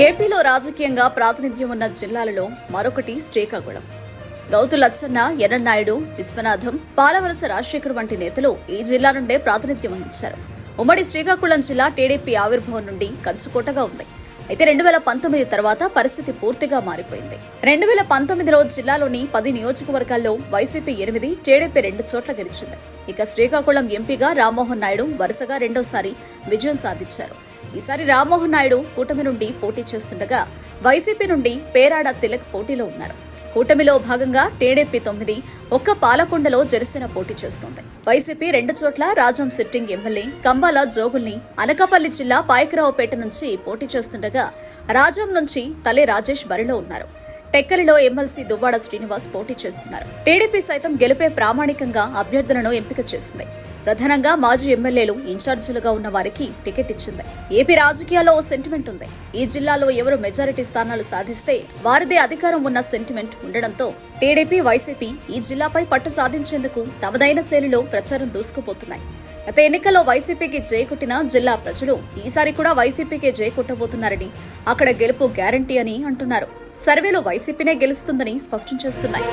ఏపీలో రాజకీయంగా ప్రాతినిధ్యం ఉన్న జిల్లాలలో మరొకటి శ్రీకాకుళం. గౌతు లచ్చన్న, ఎర్రన్నాయుడు, విశ్వనాథం, పాలవలస రాజశేఖర్ వంటి నేతలు ఈ జిల్లా నుండే ప్రాతినిధ్యం వహించారు. ఉమ్మడి శ్రీకాకుళం జిల్లా టీడీపీ ఆవిర్భావం నుండి కంచుకోటగా ఉంది. అయితే 2019 తర్వాత పరిస్థితి పూర్తిగా మారిపోయింది. 2019లో జిల్లాలోని 10 నియోజకవర్గాల్లో వైసీపీ 8, టీడీపీ 2 చోట్ల గెలిచింది. ఇక శ్రీకాకుళం ఎంపీగా రామ్మోహన్ నాయుడు వరుసగా రెండోసారి విజయం సాధించారు. ఈసారి రామ్మోహన్ నాయుడు కూటమి నుండి పోటీ చేస్తుండగా వైసీపీ నుండి పేరాడ తిలక్ పోటీలో ఉన్నారు. కూటమిలో భాగంగా టీడీపీ 9, ఒక్క పాలకొండలో జనసేన పోటీ చేస్తోంది. వైసీపీ 2 చోట్ల రాజం సిట్టింగ్ ఎమ్మెల్యే కంబాల జోగుల్ని అనకాపల్లి జిల్లా పాయకరావుపేట నుంచి పోటీ చేస్తుండగా రాజం నుంచి తలే రాజేష్ బరిలో ఉన్నారు. టెక్కలిలో ఎమ్మెల్సీ దువ్వాడ శ్రీనివాస్ పోటీ చేస్తున్నారు. టీడీపీ సైతం గెలుపే ప్రామాణికంగా అభ్యర్థులను ఎంపిక చేసింది. ప్రధానంగా మాజీ ఎమ్మెల్యేలు ఇన్ఛార్జీలుగా ఉన్న వారికి టికెట్ ఇచ్చింది. ఏపీ రాజకీయాల్లో ఓ సెంటిమెంట్ ఉంది. ఈ జిల్లాలో ఎవరు మెజారిటీ స్థానాలు సాధిస్తే వారిదే అధికారం ఉన్న సెంటిమెంట్ ఉండడంతో టీడీపీ, వైసీపీ ఈ జిల్లాపై పట్టు సాధించేందుకు తమదైన శైలిలో ప్రచారం దూసుకుపోతున్నాయి. గత ఎన్నికల్లో వైసీపీకి జై కొట్టిన జిల్లా ప్రజలు ఈసారి కూడా వైసీపీకే జై కొట్టబోతున్నారని, అక్కడ గెలుపు గ్యారంటీ అని అంటున్నారు. సర్వేలు వైసీపీనే గెలుస్తుందని స్పష్టం చేస్తున్నాయి.